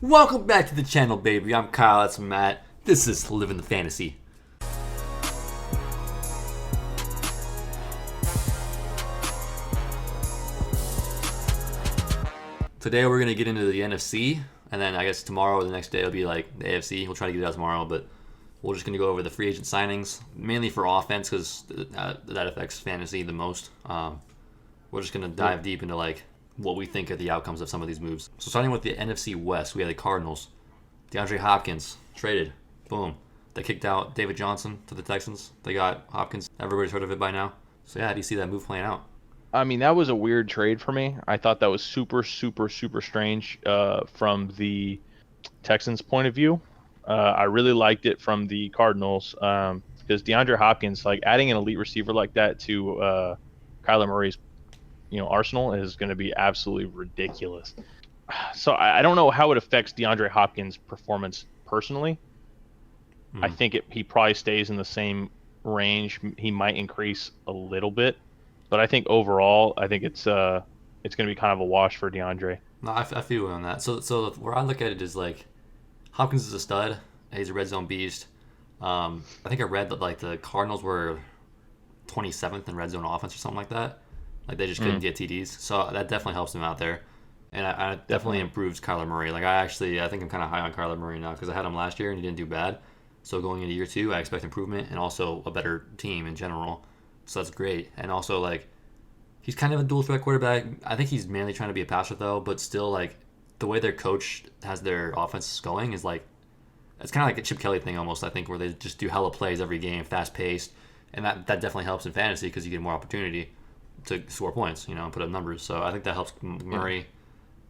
Welcome back to the channel, baby. I'm Kyle, that's Matt. This is Living the Fantasy. Today we're going to get into the NFC, and then I guess tomorrow or the next day will be like the AFC. We'll try to get it out tomorrow, but we're just going to go over the free agent signings, mainly for offense because that affects fantasy the most. We're just going to dive deep into like what we think are the outcomes of some of these moves. So starting with the NFC West, we have the Cardinals. DeAndre Hopkins traded. Boom. They kicked out David Johnson to the Texans. They got Hopkins. Everybody's heard of it by now. So yeah, how do you see that move playing out? I mean, that was a weird trade for me. I thought that was super strange from the Texans' point of view. I really liked it from the Cardinals because DeAndre Hopkins, like adding an elite receiver like that to Kyler Murray's, arsenal is going to be absolutely ridiculous. So I don't know how it affects DeAndre Hopkins' performance personally. I think he probably stays in the same range. He might increase a little bit. But I think overall, I think it's going to be kind of a wash for DeAndre. No, I feel you on that. So where I look at it is like Hopkins is a stud. He's a red zone beast. I think I read that like the Cardinals were 27th in red zone offense or something like that. Like they just couldn't get TDs. So that definitely helps him out there. And I definitely improves Kyler Murray. Like I think I'm kind of high on Kyler Murray now because I had him last year and he didn't do bad. So going into year two, I expect improvement and also a better team in general. So that's great. And also, like, he's kind of a dual threat quarterback. I think he's mainly trying to be a passer, though. But still, like, the way their coach has their offense going is, like, it's kind of like a Chip Kelly thing almost, I think, where they just do hella plays every game, fast-paced. And that definitely helps in fantasy because you get more opportunity to score points, and put up numbers. So I think that helps Murray.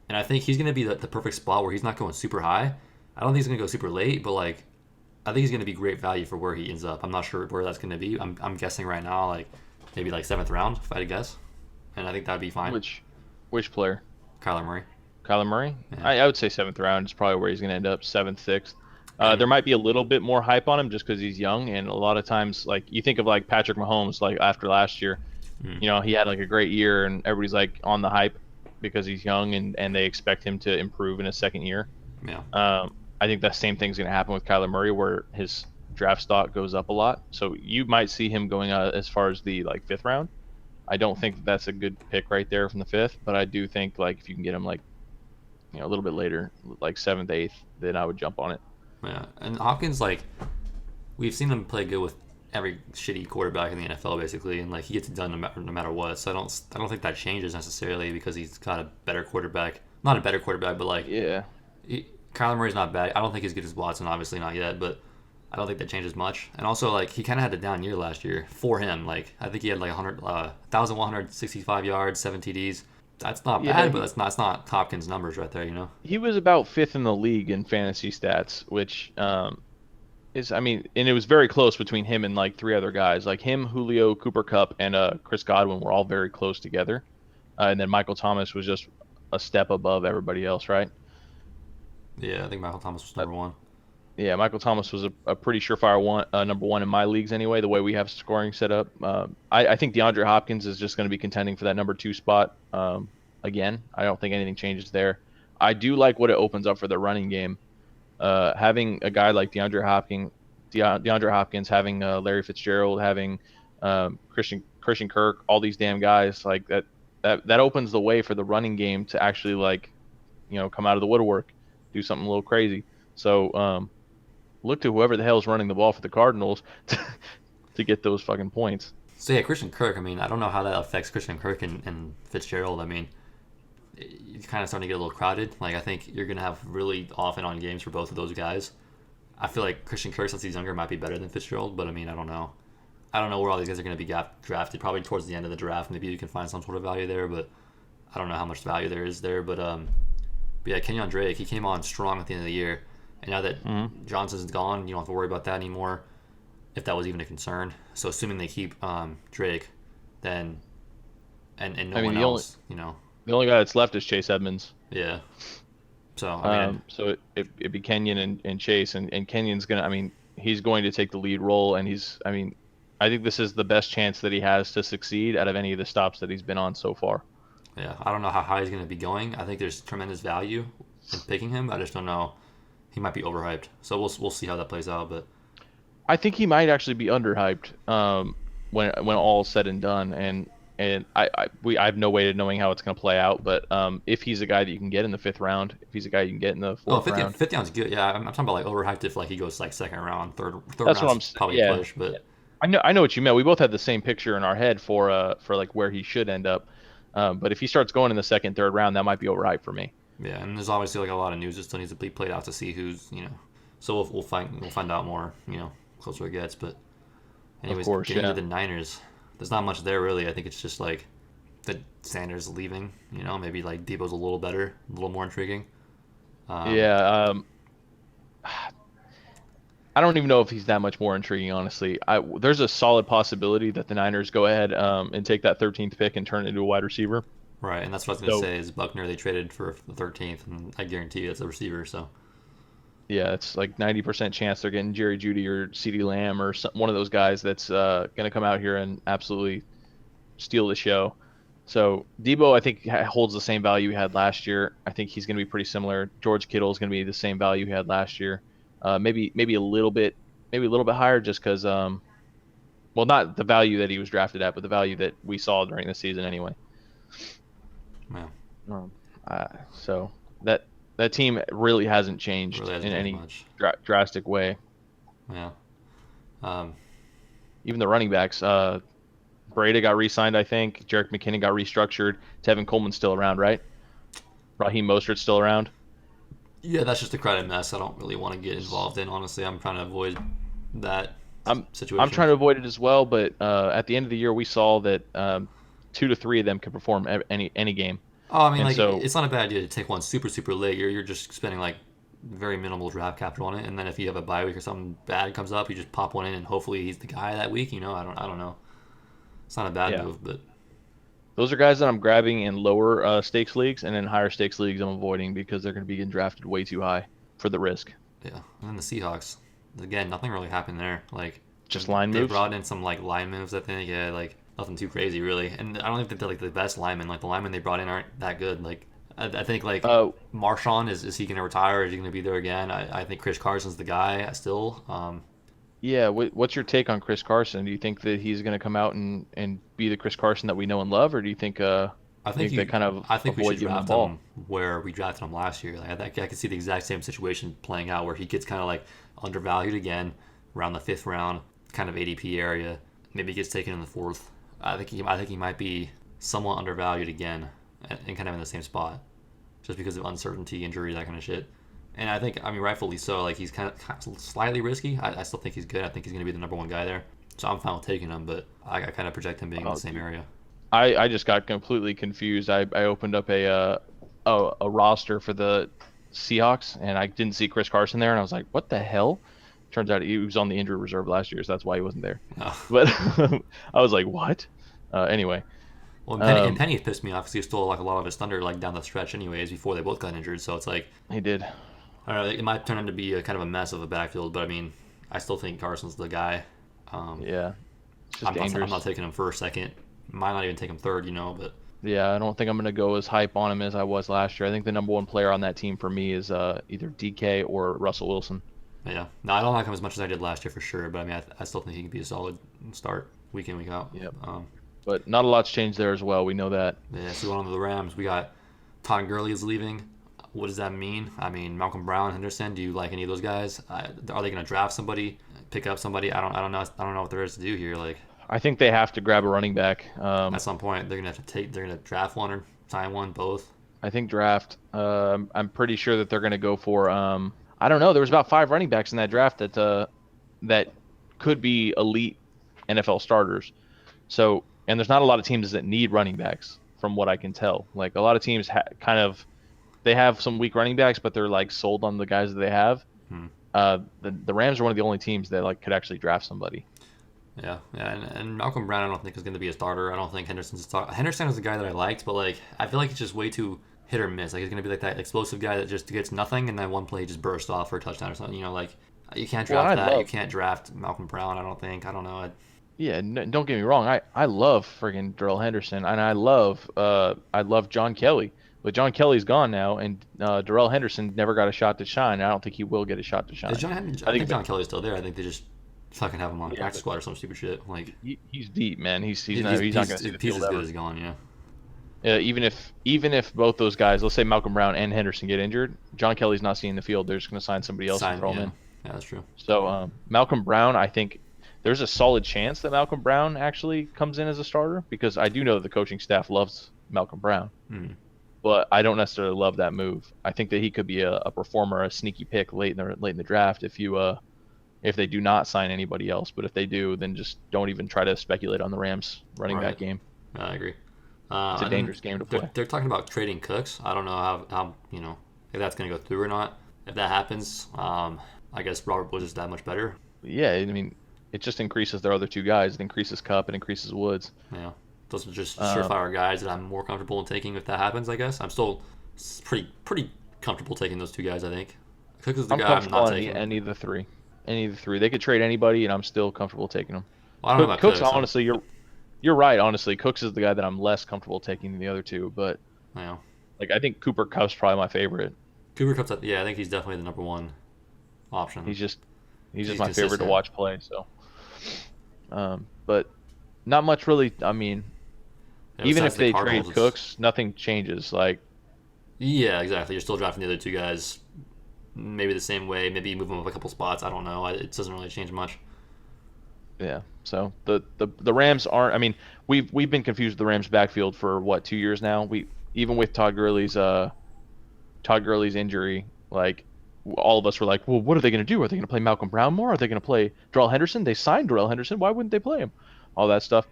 And I think he's going to be the perfect spot where he's not going super high. I don't think he's going to go super late, but, like, I think he's going to be great value for where he ends up. I'm not sure where that's going to be. I'm guessing right now, like maybe like 7th round, if I had to guess. And I think that'd be fine. Which player? Kyler Murray. Kyler Murray? Yeah. I would say 7th round is probably where he's going to end up, 7th, 6th. There might be a little bit more hype on him just because he's young. And a lot of times, like you think of like Patrick Mahomes, like after last year, he had like a great year and everybody's like on the hype because he's young and they expect him to improve in his second year. Yeah. I think that same thing's going to happen with Kyler Murray, where his draft stock goes up a lot. So you might see him going as far as the like 5th round. I don't think that's a good pick right there from the 5th, but I do think like if you can get him like a little bit later, like 7th, 8th, then I would jump on it. Yeah. And Hopkins, like we've seen him play good with every shitty quarterback in the NFL basically, and like he gets it done no matter what. So I don't think that changes necessarily because he's got a better quarterback. Not a better quarterback, but like Kyler Murray's not bad. I don't think he's good as Watson, obviously not yet, but I don't think that changes much. And also, like, he kind of had a down year last year for him. Like, I think he had like 1,165 yards, 7 TDs. That's not bad, but that's not Hopkins' numbers right there. He was about 5th in the league in fantasy stats, which is, I mean, and it was very close between him and like 3 other guys. Like him, Julio, Cooper Kupp, and Chris Godwin were all very close together. And then Michael Thomas was just a step above everybody else, right? Yeah, I think Michael Thomas was number 1. Yeah, Michael Thomas was a pretty surefire number 1 in my leagues anyway, the way we have scoring set up. I think DeAndre Hopkins is just going to be contending for that number 2 spot again. I don't think anything changes there. I do like what it opens up for the running game. Having a guy like DeAndre Hopkins, having Larry Fitzgerald, having Christian Kirk, all these damn guys, like that opens the way for the running game to actually like, come out of the woodwork, do something a little crazy. So look to whoever the hell is running the ball for the Cardinals to get those fucking points. So yeah, Christian Kirk, I mean, I don't know how that affects Christian Kirk and Fitzgerald. I mean, it's kind of starting to get a little crowded. Like, I think you're going to have really off and on games for both of those guys. I feel like Christian Kirk, since he's younger, might be better than Fitzgerald, but I mean, I don't know. I don't know where all these guys are going to be drafted. Probably towards the end of the draft, maybe you can find some sort of value there, but I don't know how much value there is there. But yeah, Kenyon Drake, he came on strong at the end of the year. And now that Johnson's gone, you don't have to worry about that anymore, if that was even a concern. So assuming they keep Drake, then and no one else, The only guy that's left is Chase Edmonds. Yeah. So I mean, so it'd be Kenyon and Chase, and Kenyon's he's going to take the lead role, and I think this is the best chance that he has to succeed out of any of the stops that he's been on so far. Yeah, I don't know how high he's going to be going. I think there's tremendous value in picking him. I just don't know. He might be overhyped. So we'll see how that plays out. But I think he might actually be underhyped when all is said and done, and I have no way of knowing how it's going to play out. But if he's a guy that you can get in the 5th round, if he's a guy you can get in the 4th round, 50 round's good. Yeah, I'm talking about like overhyped if like he goes like 2nd round, third that's what I'm round's probably yeah. a push. But I know what you meant. We both had the same picture in our head for like where he should end up. But if he starts going in the 2nd, 3rd round, that might be overhyped for me. yeah, and there's obviously like a lot of news that still needs to be played out to see who's So we'll find out more closer it gets. But anyways, Of course, getting yeah. to the Niners, there's not much there really. I think it's just like that Sanders leaving. Maybe like Debo's a little better, a little more intriguing. Yeah, I don't even know if he's that much more intriguing, honestly. There's a solid possibility that the Niners go ahead and take that 13th pick and turn it into a wide receiver. Right, and that's what I was gonna So say is Buckner they traded for the 13th, and I guarantee you that's a receiver. So yeah, it's like 90% chance they're getting Jerry Jeudy or CeeDee Lamb or one of those guys that's going to come out here and absolutely steal the show. So Debo, I think holds the same value he had last year. I think he's going to be pretty similar. George Kittle is going to be the same value he had last year. Maybe a little bit higher just because well, not the value that he was drafted at, but the value that we saw during the season anyway. yeah, Um, so that team really hasn't changed really hasn't in changed any much. drastic way. Yeah, um, Even the running backs, Breda got re-signed, I think. Jerick McKinnon got restructured. Tevin Coleman's still around, right? Raheem Mostert's still around. yeah, that's just a crowded mess. I don't really want to get involved in. Honestly, I'm trying to avoid that situation. I'm trying to avoid it as well, but at the end of the year, we saw that 2 to 3 of them could perform any game. Oh, I mean, And like so it's not a bad idea to take one super late. You're just spending like very minimal draft capital on it, and then if you have a bye week or something bad comes up, you just pop one in, and hopefully he's the guy that week. I don't know. It's not a bad yeah, move, but those are guys that I'm grabbing in lower stakes leagues, and in higher stakes leagues I'm avoiding because they're going to be getting drafted way too high for the risk. yeah. And then the Seahawks, again, nothing really happened there. Like Just line they moves. brought in some like line moves, I think. Yeah, like nothing too crazy really. And I don't even think they're like the best linemen. Like the linemen they brought in aren't that good. Like I think like Uh, Marshawn is he gonna retire? Is he gonna be there again? I think Chris Carson's the guy still. Yeah, what's your take on Chris Carson? Do you think that he's going to come out and be the Chris Carson that we know and love, or do you think I think they kind of I think we avoid should giving the draft ball? him where we drafted him last year. Like I could see the exact same situation playing out where he gets kind of like undervalued again around the 5th round, kind of ADP area. Maybe he gets taken in the 4th. I think he might be somewhat undervalued again, and kind of in the same spot, just because of uncertainty, injury, that kind of shit. And I mean, rightfully so. Like he's kind of slightly risky. I still think he's good. I think he's going to be the number 1 guy there. So I'm fine with taking him, but I kind of project him being in the same area. I just got completely confused. I opened up a roster for the Seahawks and I didn't see Chris Carson there, and I was like, what the hell? Turns out he was on the injured reserve last year, so that's why he wasn't there. Oh. But I was like, what? Anyway. Well, and Penny pissed me off because he stole like a lot of his thunder like down the stretch, anyways, before they both got injured. So it's like He did. I don't know. It might turn into be a kind of a mess of a backfield, but I mean, I still think Carson's the guy. Yeah. It's just I'm dangerous. not taking him first, 2nd. Might not even take him 3rd, but Yeah, I don't think I'm going to go as hype on him as I was last year. I think the number 1 player on that team for me is either DK or Russell Wilson. yeah. No, I don't like him as much as I did last year for sure. But I mean, I still think he can be a solid start week in, week out. Yep. Um, But not a lot's changed there as well. We know that. yeah. So going on to the Rams, we got Todd Gurley is leaving. What does that mean? I mean, Malcolm Brown, Henderson. Do you like any of those guys? Are they going to draft somebody, pick up somebody? I don't know. I don't know what there is to do here. Like I think they have to grab a running back. at some point, they're gonna draft one or sign one, both. I think draft. I'm pretty sure that they're going to go for. I don't know. There was about 5 running backs in that draft that could be elite NFL starters. So, and there's not a lot of teams that need running backs, from what I can tell. Like a lot of teams they have some weak running backs, but they're like sold on the guys that they have. The Rams are one of the only teams that like could actually draft somebody. Yeah, and Malcolm Brown, I don't think is going to be a starter. I don't think Henderson's a starter. Henderson is a guy that I liked, but like I feel like it's just way too hit or miss. Like he's going to be like that explosive guy that just gets nothing, and then one play just bursts off for a touchdown or something. Like you can't draft that. You can't draft Malcolm Brown. I don't think. I don't know. Yeah, don't get me wrong. I love friggin' Darrell Henderson, and I love John Kelly, But John Kelly's gone now, and Darrell Henderson never got a shot to shine. I don't think he will get a shot to shine. I think John Kelly's still there. I think they just fucking have him on the Yeah, practice squad or some stupid shit. Like he's deep, man. He's not going to see the he's field as good ever. as gone. Yeah. Even if both those guys, let's say Malcolm Brown and Henderson, get injured, John Kelly's not seeing the field. They're just going to sign somebody else and throw him in. Yeah, that's true. So Malcolm Brown, I think there's a solid chance that Malcolm Brown actually comes in as a starter, because I do know that the coaching staff loves Malcolm Brown. Hmm. But I don't necessarily love that move. I think that he could be a performer, a sneaky pick late in the draft if they do not sign anybody else. But if they do, then just don't even try to speculate on the Rams running that game. I agree. It's a dangerous game to play. They're talking about trading Cooks. I don't know how if that's going to go through or not. If that happens, I guess Robert Woods is that much better. Yeah, I mean, it just increases their other two guys. It increases Kupp. It increases Woods. Yeah, those are just surefire guys that I'm more comfortable in taking if that happens. I guess I'm still pretty comfortable taking those two guys. I think Cook is the guy I'm not taking. Any of the three. They could trade anybody, and I'm still comfortable taking them. Well, I don't know about Cooks. Cooks. Honestly, you're right. Honestly, Cooks is the guy that I'm less comfortable taking than the other two. But Yeah. like, I think Cooper Kupp's probably my favorite. Cooper Kupp's I think he's definitely the number one option. He's just my consistent. favorite to watch play. So, but not much really. I mean, even if they trade Cooks, nothing changes. Like, yeah, exactly. You're still drafting the other two guys, maybe the same way. Maybe you move them up a couple spots. I don't know. It doesn't really change much. yeah. So the Rams aren't. I mean, we've been confused with the Rams backfield for what, 2 years now. Even with Todd Gurley's injury, like, all of us were like, well, what are they going to do? Are they going to play Malcolm Brown more? Are they going to play Darrell Henderson? They signed Darrell Henderson. Why wouldn't they play him? All that stuff.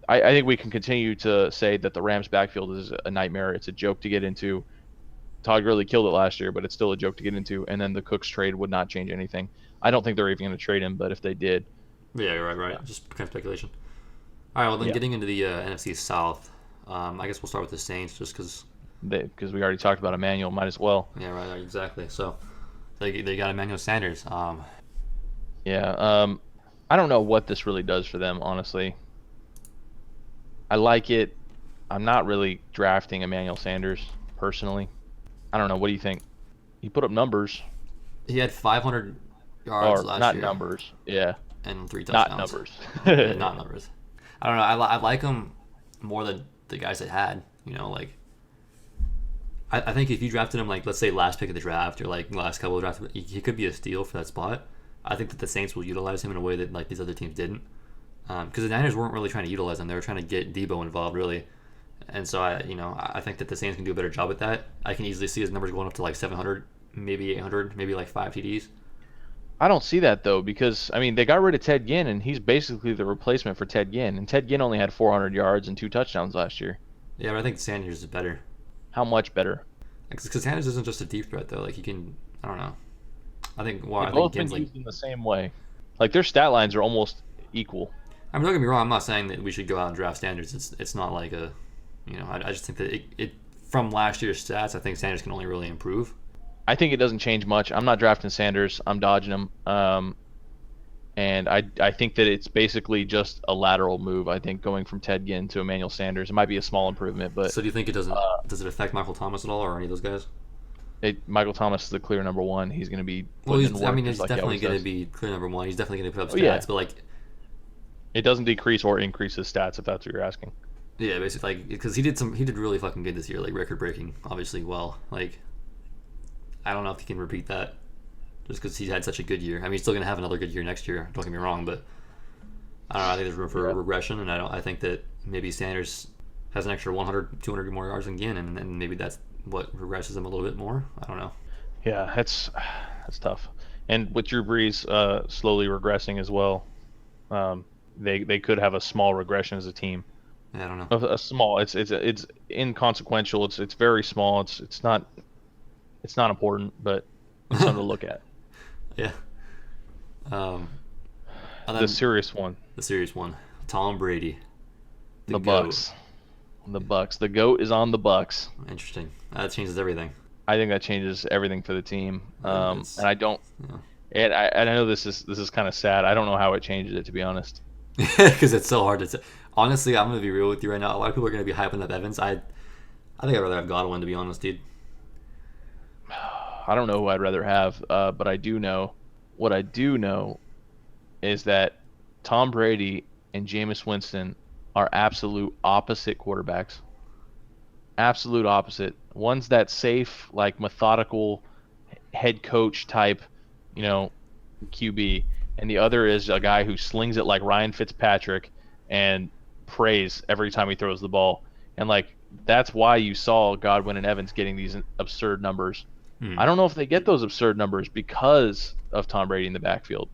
I think we can continue to say that the Rams backfield is a nightmare. It's a joke to get into. Todd Gurley killed it last year, but it's still a joke to get into. And then the Cooks trade would not change anything. I don't think they're even going to trade him, but if they did. Yeah, you're right. Yeah. Just kind of speculation. All right, well, then getting into the NFC South, I guess we'll start with the Saints just because we already talked about Emmanuel. Might as well. Yeah, right, exactly. So they got Emmanuel Sanders. Yeah. I don't know what this really does for them, honestly. I like it. I'm not really drafting Emmanuel Sanders personally. I don't know. What do you think? He put up numbers. He had 500 yards last not year. Not numbers. Yeah. And 3 touchdowns. Not numbers. Yeah, not numbers. I don't know. I like him more than the guys that had. Like, I think if you drafted him, like, let's say last pick of the draft or like last couple of drafts, he could be a steal for that spot. I think that the Saints will utilize him in a way that like these other teams didn't. Because the Niners weren't really trying to utilize him; they were trying to get Debo involved, really. And so I think that the Saints can do a better job with that. I can easily see his numbers going up to like 700, maybe 800, maybe like 5 TDs. I don't see that though, because I mean they got rid of Ted Ginn, and he's basically the replacement for Ted Ginn. And Ted Ginn only had 400 yards and 2 touchdowns last year. Yeah, but I think Sanders is better. How much better? Because Sanders isn't just a deep threat though. Like he can, I don't know. I think They've both been used in the same way. Like their stat lines are almost equal. I mean, don't get me wrong. I'm not saying that we should go out and draft Sanders. It's not like a, I just think that it from last year's stats, I think Sanders can only really improve. I think it doesn't change much. I'm not drafting Sanders. I'm dodging him. And I think that it's basically just a lateral move. I think going from Ted Ginn to Emmanuel Sanders, it might be a small improvement, but. So do you think it doesn't? Does it affect Michael Thomas at all, or any of those guys? Michael Thomas is the clear number one. He's going to be. He's definitely going to be clear number one. He's definitely going to put up stats, but like. It doesn't decrease or increase his stats if that's what you're asking. Yeah, basically, like, because he did really fucking good this year, like record breaking, obviously. Well, like, I don't know if he can repeat that, just because he's had such a good year. I mean, he's still gonna have another good year next year. Don't get me wrong, but I don't know. I think there's room for regression, and I think that maybe Sanders has an extra 100, 200 more yards than Ginn, and maybe that's what regresses him a little bit more. I don't know. Yeah, that's tough. And with Drew Brees slowly regressing as well. They could have a small regression as a team. Yeah, I don't know. A small. It's inconsequential. It's very small. It's not important, but it's something to look at. Yeah. The serious one. The serious one. Tom Brady. The Bucs. The Bucs. The GOAT is on the Bucs. Interesting. That changes everything. I think that changes everything for the team. And I don't. Yeah. And I know this is kind of sad. I don't know how it changes it, to be honest. Because it's so hard to say. Honestly, I'm going to be real with you right now. A lot of people are going to be hyping up Evans. I I think I'd rather have Godwin, to be honest, dude. I don't know who I'd rather have, but I do know. What I do know is that Tom Brady and Jameis Winston are absolute opposite quarterbacks. Absolute opposite. One's that safe, like methodical head coach type, you know, QB, and the other is a guy who slings it like Ryan Fitzpatrick and prays every time he throws the ball. And like that's why you saw Godwin and Evans getting these absurd numbers. I don't know if they get those absurd numbers because of Tom Brady in the backfield.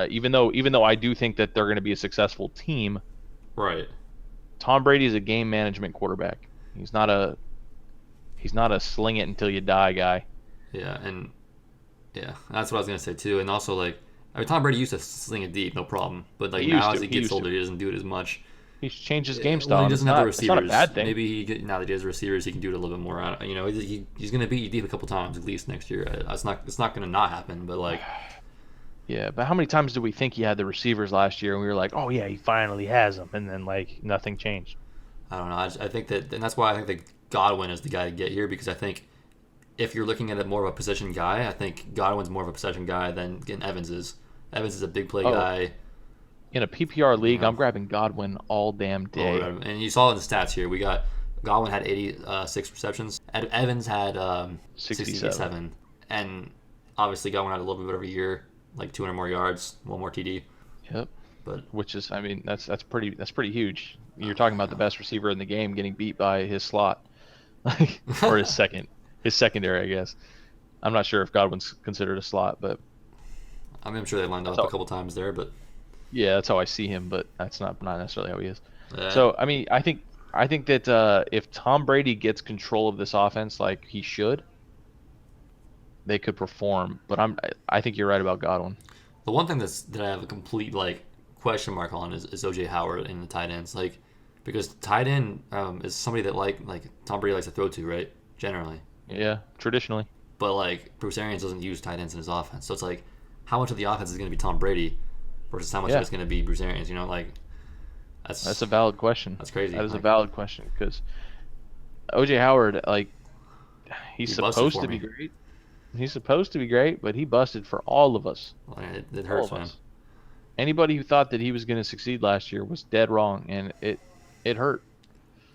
Even though I do think that they're going to be a successful team, Right. Tom Brady is a game management quarterback. He's not a sling it until you die guy. Yeah, and yeah, that's what I was gonna say too. And also, like, I mean, Tom Brady used to sling it deep, no problem. But like He used now, to. as he He gets used older, to. he doesn't do it as much. He's changed his game Well, style. he and doesn't have the it's not receivers. a bad thing. Maybe now that he has receivers, he can do it a little bit more. You know, he's gonna beat you deep a couple times at least next year. It's not gonna not happen. But like, Yeah, but how many times did we think he had the receivers last year and we were like, oh yeah, he finally has them, and then like nothing changed. I don't know. I think that, and that's why I think that Godwin is the guy to get here, because I think if you're looking at it more of a possession guy, I think Godwin's more of a possession guy than Evans is. Evans is a big play guy. In a PPR league, Yeah. I'm grabbing Godwin all damn day. And you saw it in the stats here. We got Godwin had 86 receptions. Evans had 67. And obviously Godwin had a little bit of a year, like 200 more yards, one more TD. Yep. But Which is, I mean, that's pretty huge. You're talking about the best receiver in the game getting beat by his slot, like, or his secondary, I guess. I'm not sure if Godwin's considered a slot, but I mean, I'm sure they lined up So- a couple times there, but yeah, that's how I see him. But that's not necessarily how he is. uh, So I mean, I think that if Tom Brady gets control of this offense like he should, they could perform. But I think you're right about Godwin. the one thing that I have a complete like question mark on is OJ Howard in the tight ends, like, because tight end is somebody that like Tom Brady likes to throw to, right? Generally. Yeah, traditionally. But like Bruce Arians doesn't use tight ends in his offense, so it's like how much of the offense is going to be Tom Brady versus how much Yeah. of it's going to be Bruce Arians? You know, like That's a valid question. That's crazy. That is a Like, valid question because OJ Howard, like, he's He busted supposed for to be me. great. He's supposed to be great, but he busted for all of us. it All hurts, of man. us. Anybody who thought that he was going to succeed last year was dead wrong, and it hurt.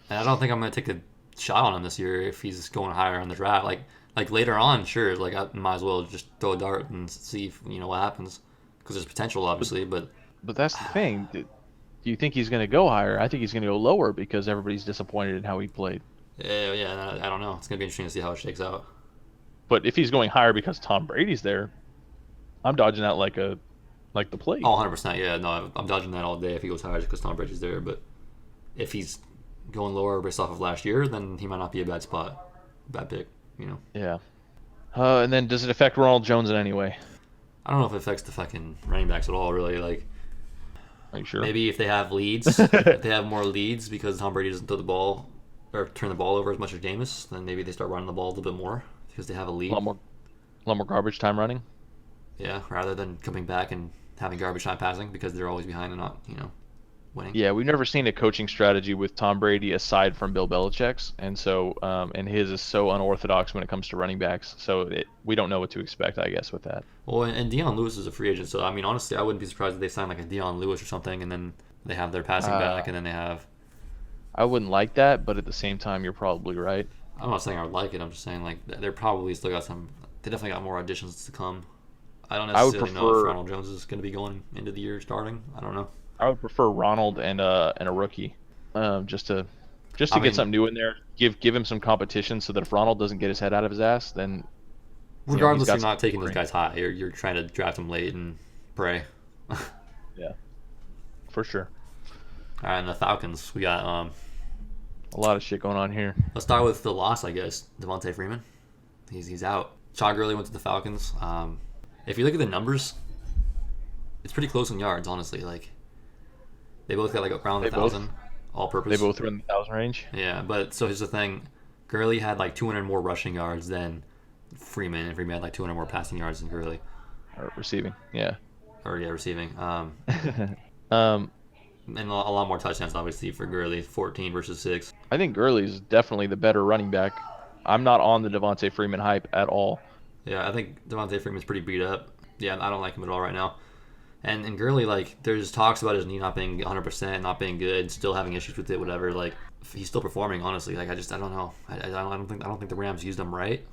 And I don't think I'm going to take a shot on him this year if he's going higher on the draft. Like later on, sure. Like I might as well just throw a dart and see if, what happens, because there's potential, obviously. But But that's the thing. Do you think he's going to go higher? I think he's going to go lower because everybody's disappointed in how he played. yeah, I don't know. It's going to be interesting to see how it shakes out. But if he's going higher because Tom Brady's there, I'm dodging that like the plague. Oh, 100%. Yeah, no, I'm dodging that all day if he goes higher just because Tom Brady's there. But if he's going lower based off of last year, then he might not be a bad spot, bad pick. Yeah. And then does it affect Ronald Jones in any way? I don't know if it affects the fucking running backs at all, really. Like, Are you sure? maybe if they have leads, if they have more leads because Tom Brady doesn't throw the ball or turn the ball over as much as Jameis, then maybe they start running the ball a little bit more because they have a lead. A lot more garbage time running. Yeah, rather than coming back and having garbage time passing because they're always behind and not, winning. Yeah, we've never seen a coaching strategy with Tom Brady aside from Bill Belichick's, and so and his is so unorthodox when it comes to running backs. So we don't know what to expect, I guess, with that. Well, and Deion Lewis is a free agent, so I mean, honestly, I wouldn't be surprised if they sign like a Deion Lewis or something, and then they have their passing back, and then they have. I wouldn't like that, but at the same time, you're probably right. I'm not saying I would like it. I'm just saying like they're probably still got some. They definitely got more auditions to come. I don't I would necessarily know if prefer- Ronald Jones is going to be going into the year starting. I don't know. I would prefer Ronald and a rookie, just to I get mean- something new in there. Give him some competition so that if Ronald doesn't get his head out of his ass, then Regardless, he's got you're not some taking those guys high. You're trying to draft them late and pray. yeah, for sure. All right, and the Falcons, we got. A lot of shit going on here. Let's start with the loss, I guess. Devontae Freeman, he's out. Todd Gurley went to the Falcons. If you look at the numbers, it's pretty close in yards, honestly. Like they both got like around They 1,000 all purpose. They both were in the 1,000 range. Yeah, but so here's the thing: Gurley had like 200 more rushing yards than Freeman, and Freeman had like 200 more passing yards than Gurley. Or receiving, yeah. Or yeah, receiving. And a lot more touchdowns, obviously, for Gurley, 14 versus 6. I think Gurley's definitely the better running back. I'm not on the Devontae Freeman hype at all. Yeah, I think Devontae Freeman's pretty beat up. Yeah, I don't like him at all right now. And Gurley, like, there's talks about his knee not being 100%, not being good, still having issues with it, whatever. Like, he's still performing, honestly. Like, I don't know. I don't think the Rams used him right,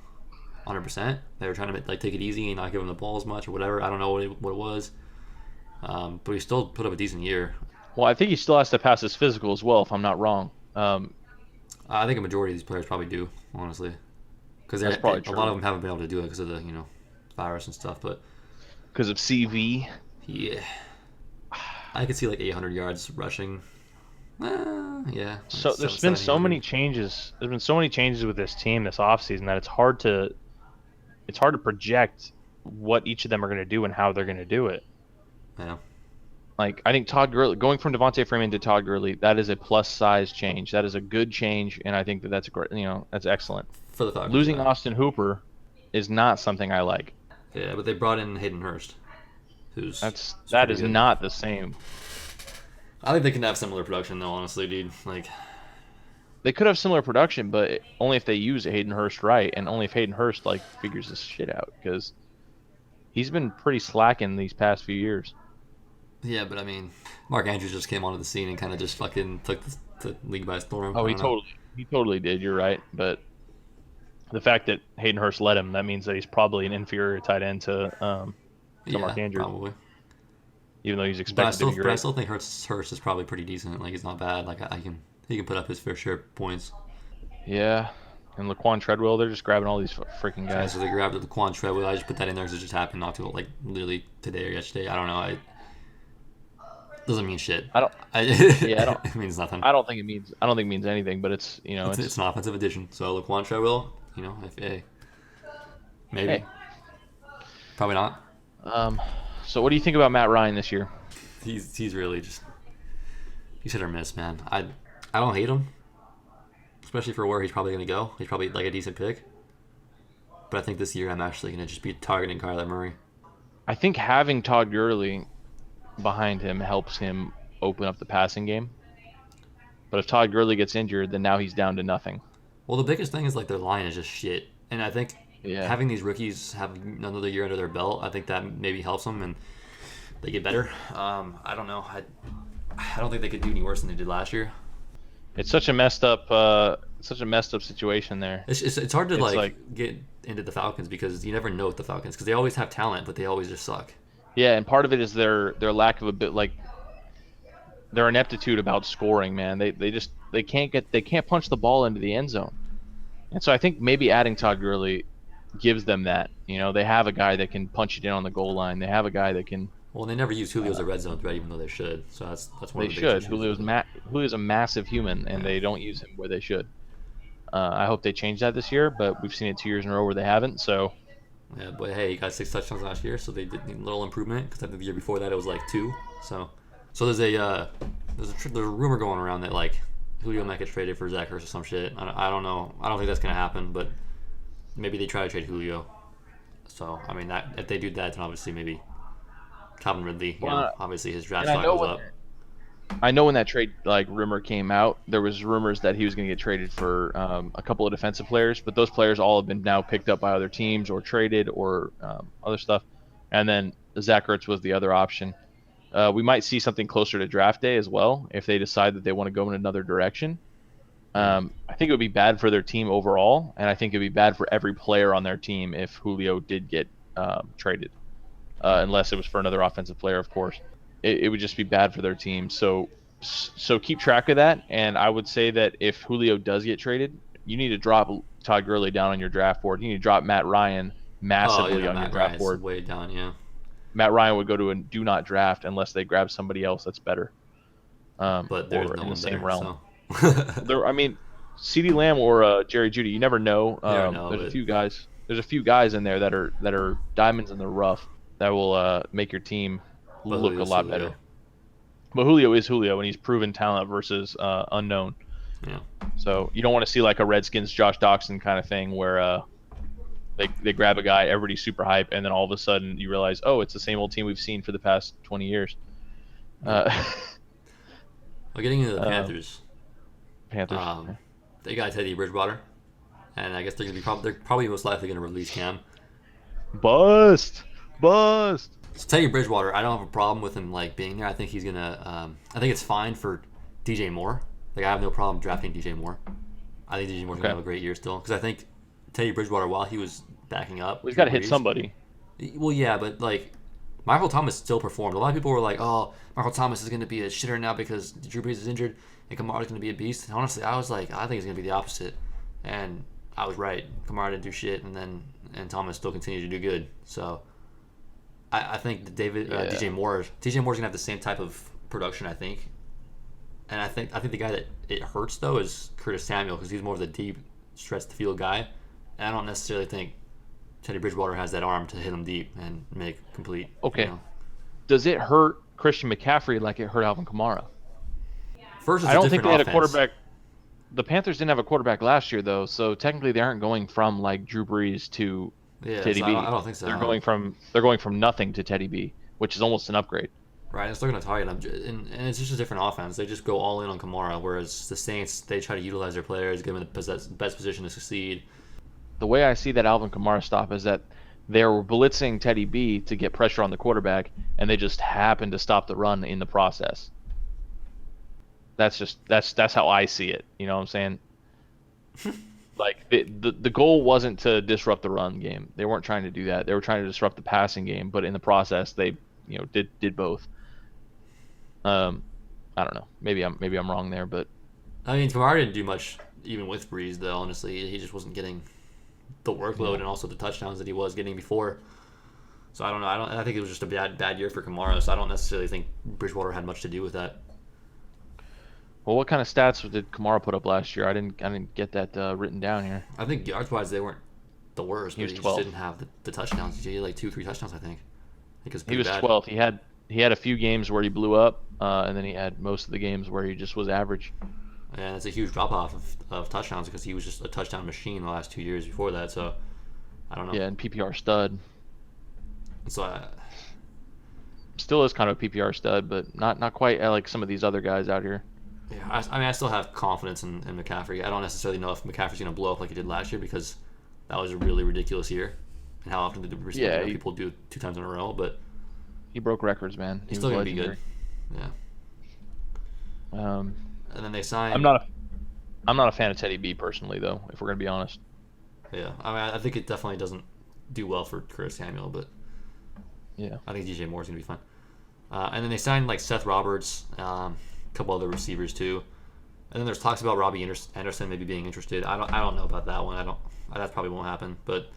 100%. They were trying to like take it easy and not give him the ball as much or whatever. I don't know what it was. But he still put up a decent year. Well, I think he still has to pass his physical as well, if I'm not wrong. I think a majority of these players probably do, honestly, because a That's probably lot true. of them haven't been able to do it because of the virus and stuff. But Because of CV. yeah, I could see like 800 yards rushing. Yeah. So like there's been so 700. many changes. There's been so many changes with this team this offseason that it's hard to project what each of them are going to do and how they're going to do it. Yeah. Like, I think Todd Gurley, going from Devontae Freeman to Todd Gurley, that is a plus size change. That is a good change, and I think that's a great, that's excellent. For the Falcons. Losing yeah. Austin Hooper is not something I like. Yeah, but they brought in Hayden Hurst, who's That pretty is good. not the same. I think they can have similar production though, honestly, dude. Like, They could have similar production, but only if they use Hayden Hurst right, and only if Hayden Hurst like figures this shit out, because he's been pretty slacking these past few years. yeah, but I mean, Mark Andrews just came onto the scene and kind of just fucking took the league by storm. Oh, I he don't know. totally did. You're right, but the fact that Hayden Hurst led him, that means that he's probably an inferior tight end to Mark Andrews, probably. even though he's But expected to be I great. still think Hurst is probably pretty decent. Like, he's not bad. Like, he can put up his fair share of points. Yeah, and Laquan Treadwell, they're just grabbing all these freaking Yeah, guys. so they grabbed the Quan Treadwell. I just put that in there because it just happened not to like literally today or yesterday. I don't know. It doesn't mean shit. I don't. Yeah, I don't. It means nothing. I don't think it means anything, but it's It's an offensive addition. So Laquan Treadwell, if maybe, Hey. probably not. So what do you think about Matt Ryan this year? He's really just he's hit or miss, man. I don't hate him, especially for where he's probably gonna go. He's probably like a decent pick. But I think this year I'm actually gonna just be targeting Kyler Murray. I think having Todd Gurley behind him helps him open up the passing game. But if Todd Gurley gets injured, then now he's down to nothing. Well, the biggest thing is like their line is just shit, and I think Yeah. having these rookies have another year under their belt, I think that maybe helps them and they get better. I don't know. I don't think they could do any worse than they did last year. It's such a messed up situation there. It's hard to It's like get into the Falcons because you never know with the Falcons because they always have talent, but they always just suck. Yeah, and part of it is their lack of a bit like their ineptitude about scoring, man. They can't punch the ball into the end zone. And so I think maybe adding Todd Gurley gives them that. They have a guy that can punch it in on the goal line. They have a guy that can. Well, they never use Julio as a red zone threat, even though they should. So that's one They of the should. biggest issues. Julio's a massive human, and they don't use him where they should. I hope they change that this year, but we've seen it 2 years in a row where they haven't. So Yeah, but hey, he got 6 touchdowns last year, so they did need a little improvement because I think the year before that it was like 2. So there's a rumor going around that like Julio might get traded for Zach Ertz or some shit. I don't know. I don't think that's gonna happen, but maybe they try to trade Julio. So I mean that if they do that, then obviously maybe Calvin Ridley. Obviously his draft and I stock know goes up. I know when that trade rumor came out, there was rumors that he was going to get traded for a couple of defensive players, but those players all have been now picked up by other teams or traded or other stuff. And then Zach Ertz was the other option. We might see something closer to draft day as well if they decide that they want to go in another direction. I think it would be bad for their team overall, and I think it would be bad for every player on their team if Julio did get traded, unless it was for another offensive player, of course. It would just be bad for their team. So keep track of that. And I would say that if Julio does get traded, you need to drop Todd Gurley down on your draft board. You need to drop Matt Ryan massively on your draft Ryan's board. way down, yeah. Matt Ryan would go to a do not draft unless they grab somebody else that's better. But there's or no in one the same there, realm. so. CeeDee Lamb or Jerry Jeudy, you never know. There's but- a few guys. There's a few guys in there that are diamonds in the rough that will make your team But look a Julio's lot Julio. better. But Julio is Julio, and he's proven talent versus unknown. Yeah. So you don't want to see like a Redskins Josh Doxson kind of thing where they grab a guy, everybody's super hype, and then all of a sudden you realize, oh, it's the same old team we've seen for the past 20 years. Well, getting into the Um, Panthers, Panthers. um, they got Teddy Bridgewater, and I guess they're probably most likely gonna release Cam. Bust, bust. So Teddy Bridgewater, I don't have a problem with him like being there. I think he's gonna. I think it's fine for DJ Moore. Like I have no problem drafting DJ Moore. I think DJ Moore's gonna have a great year still because I think Teddy Bridgewater, while he was backing up, Well, he's got to hit somebody. Well, yeah, but like Michael Thomas still performed. A lot of people were like, "Oh, Michael Thomas is going to be a shitter now because Drew Brees is injured and Kamara's going to be a beast." And honestly, I was like, I think it's going to be the opposite, and I was right. Kamara didn't do shit, and Thomas still continued to do good. So I think that DJ Moore's going to have the same type of production. I think, and I think the guy that it hurts though is Curtis Samuel because he's more of the deep stretch the field guy, and I don't necessarily think Teddy Bridgewater has that arm to hit him deep and make complete. Okay. Does it hurt Christian McCaffrey like it hurt Alvin Kamara? First, I don't think they had a quarterback. The Panthers didn't have a quarterback last year, though, so technically they aren't going from like Drew Brees to Teddy so B. I don't think so. They're going from nothing to Teddy B, which is almost an upgrade. Right, it's still going to target him, and it's just a different offense. They just go all in on Kamara, whereas the Saints, they try to utilize their players, give them the best position to succeed. The way I see that Alvin Kamara stop is that they were blitzing Teddy B to get pressure on the quarterback, and they just happened to stop the run in the process. That's how I see it. You know what I'm saying? Like the goal wasn't to disrupt the run game. They weren't trying to do that. They were trying to disrupt the passing game, but in the process, they did both. I don't know. Maybe I'm wrong there, but I mean, Kamara didn't do much even with Breeze, though. Honestly, he just wasn't getting the workload and also the touchdowns that he was getting before. So I don't know. I think it was just a bad year for Kamara. So I don't necessarily think Bridgewater had much to do with that. Well, what kind of stats did Kamara put up last year? I didn't get that written down here. I think yards wise they weren't the worst. He was But 12th. Just didn't have the touchdowns. He had like 2-3 touchdowns, I think. He was 12th. He had a few games where he blew up, and then he had most of the games where he just was average. And it's a huge drop off of touchdowns because he was just a touchdown machine the last 2 years before that. So I don't know. Yeah, and PPR stud. So Still is kind of a PPR stud, but not quite like some of these other guys out here. yeah, I mean, I still have confidence in McCaffrey. I don't necessarily know if McCaffrey's going to blow up like he did last year because that was a really ridiculous year. And how often did people do 2 times in a row? But He broke records, man. he's still going to be good. Yeah. Um, And then they signed. I'm not a fan of Teddy B personally, though. If we're gonna be honest. Yeah, I mean, I think it definitely doesn't do well for Curtis Samuel, but Yeah. I think DJ Moore's gonna be fine. And then they signed like Seth Roberts, a couple other receivers too. And then there's talks about Robbie Anderson maybe being interested. I don't know about that one. That probably won't happen. But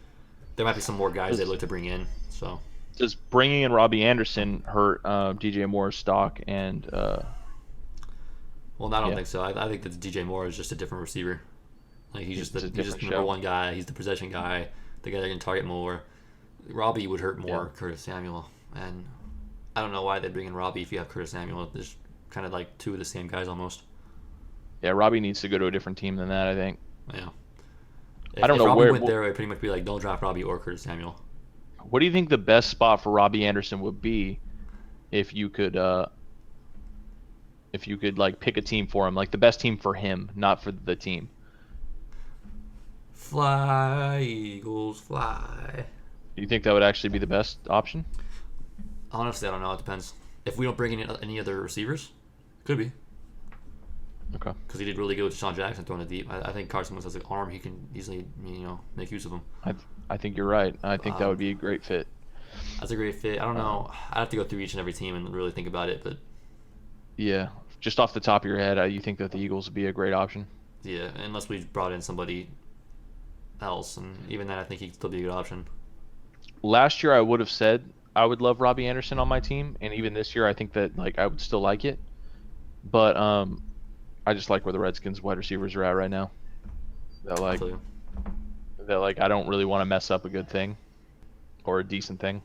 there might be some more guys they'd look to bring in. So Does bringing in Robbie Anderson hurt DJ Moore's stock and? Well, I don't think so. I think that DJ Moore is just a different receiver. Like he's just the number one guy. He's the possession guy. The guy that can target more. Robbie would hurt more Curtis Samuel, and I don't know why they bring in Robbie if you have Curtis Samuel. There's kind of like 2 of the same guys almost. Yeah, Robbie needs to go to a different team than that, I think. Yeah. I don't if know Robbie where. went there, I'd pretty much be like, don't draft Robbie or Curtis Samuel. What do you think the best spot for Robbie Anderson would be if you could like pick a team for him, like the best team for him, not for the team? Fly, Eagles, fly. Do you think that would actually be the best option? Honestly, I don't know. It depends. If we don't bring in any other receivers, could be. Okay. Because he did really good with Deshaun Jackson throwing it deep. I think Carson Wentz has an arm. He can easily, make use of him. I think you're right. I think that would be a great fit. That's a great fit. I don't know. I'd have to go through each and every team and really think about it. But Yeah. Just off the top of your head, you think that the Eagles would be a great option? yeah, unless we brought in somebody else, and even then, I think he'd still be a good option. Last year, I would have said I would love Robbie Anderson on my team, and even this year, I think that like I would still like it. But I just like where the Redskins wide receivers are at right now. That like I don't really want to mess up a good thing or a decent thing.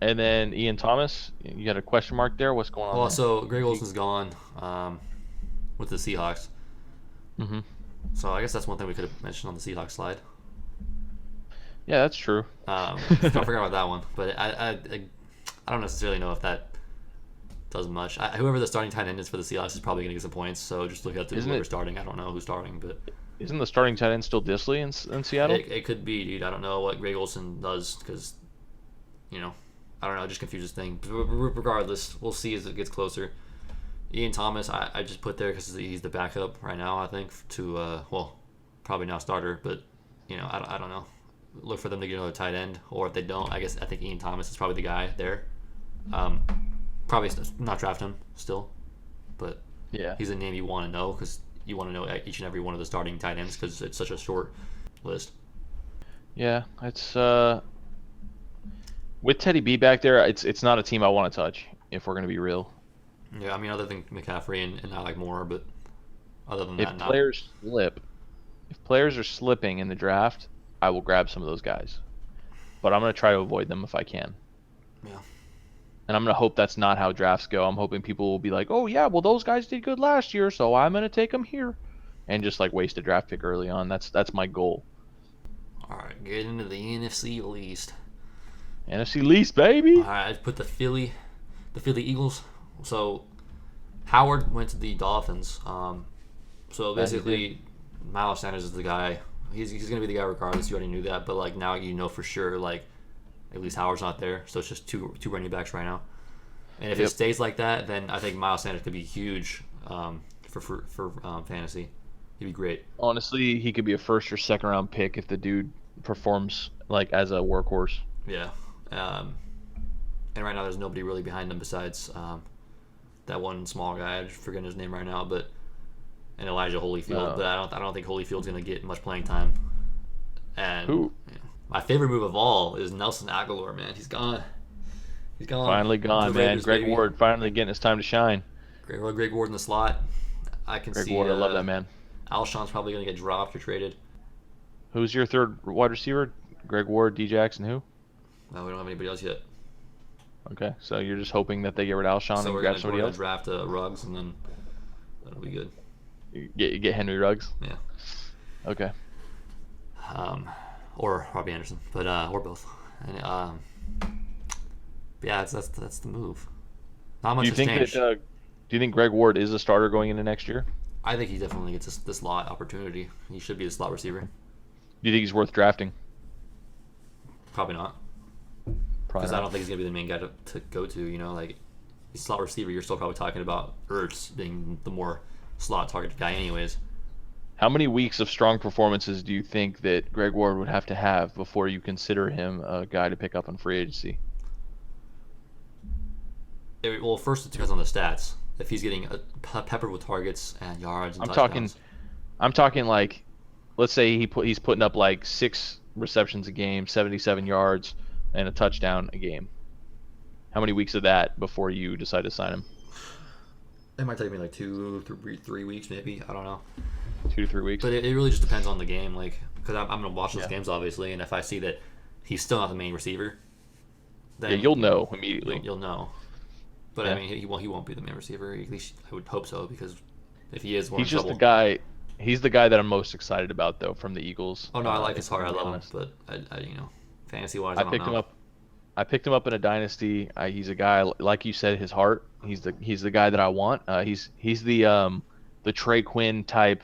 And then Ian Thomas, you got a question mark there? What's going on? Well, there? so Greg Olson's gone with the Seahawks. Mm-hmm. So I guess that's one thing we could have mentioned on the Seahawks slide. Yeah, that's true. I forgot about that one, but I don't necessarily know if that does much. Whoever the starting tight end is for the Seahawks is probably going to get some points. So just look at Isn't whoever's it? starting. I don't know who's starting, but Isn't the starting tight end still Disley in Seattle? it could be, dude. I don't know what Greg Olsen does because, you know, I don't know. It just confuses things. Regardless, we'll see as it gets closer. Ian Thomas, I just put there because he's the backup right now. I think to probably now starter, but I don't know. Look for them to get another tight end, or if they don't, I think Ian Thomas is probably the guy there. Probably not draft him still, but Yeah. he's a name you want to know because you want to know each and every one of the starting tight ends because it's such a short list. Yeah, it's with Teddy B back there, it's not a team I want to touch if we're gonna be real. Yeah, I mean other than McCaffrey and I like more, but other than If that, players slip, if players are slipping in the draft, I will grab some of those guys. But I'm gonna try to avoid them if I can. yeah. And I'm gonna hope that's not how drafts go. I'm hoping people will be like, "Oh yeah, well those guys did good last year, so I'm gonna take them here," and just like waste a draft pick early on. That's my goal. All right, get into the NFC East. NFC least, baby. All right, I put the Philly Eagles. So Howard went to the Dolphins. So basically, Miles Sanders is the guy. He's gonna be the guy regardless. You already knew that, but like now you know for sure. Like at least Howard's not there, so it's just two running backs right now. And if it stays like that, then I think Miles Sanders could be huge for fantasy. He'd be great. Honestly, he could be a first or second round pick if the dude performs like as a workhorse. Yeah. And right now there's nobody really behind him besides that one small guy. I'm forgetting his name right now, and Elijah Holyfield. But I don't think Holyfield's gonna get much playing time. And Who? yeah. My favorite move of all is Nelson Aguilar. Man, he's gone. He's gone. Finally gone, The man. Raiders, Greg baby. Ward finally getting his time to shine. Greg Ward in the slot. I can Greg see. Ward, I love that man. Alshon's probably gonna get dropped or traded. Who's your third wide receiver? Greg Ward, D Jackson, who? No, we don't have anybody else yet. Okay, so you're just hoping that they get rid of Alshon So and we're grab gonna somebody else? draft Ruggs, and then that'll be good. Get Henry Ruggs? Yeah. Okay. Or Robbie Anderson, but or both. And but yeah, that's the move. Not much Do you has think changed. that? Do you think Greg Ward is a starter going into next year? I think he definitely gets the slot opportunity. He should be the slot receiver. Do you think he's worth drafting? Probably not, Probably because I not. don't think he's gonna be the main guy to go to. Like he's slot receiver. You're still probably talking about Ertz being the more slot targeted guy, anyways. How many weeks of strong performances do you think that Greg Ward would have to have before you consider him a guy to pick up on free agency? Well, first it depends on the stats. If he's getting peppered with targets and yards and I'm touchdowns. talking like, let's say he's putting up like 6 receptions a game, 77 yards, and a touchdown a game. How many weeks of that before you decide to sign him? It might take me like 3 weeks, maybe. I don't know. 2 to 3 weeks. But it really just depends on the game, like because I'm gonna watch those Yeah. games obviously, and if I see that he's still not the main receiver, then Yeah, you'll know immediately. You'll know. But Yeah. I mean, he won't be the main receiver. At least I would hope so, because if he is, we're He's in just trouble. the guy. He's the guy that I'm most excited about, though, from the Eagles. Oh no, I like his if I'm heart. I gonna be love honest. him, but I fantasy wise, I don't picked know. him up. I picked him up in a dynasty. He's a guy like you said. His heart. He's the guy that I want. He's the Trey Quinn type,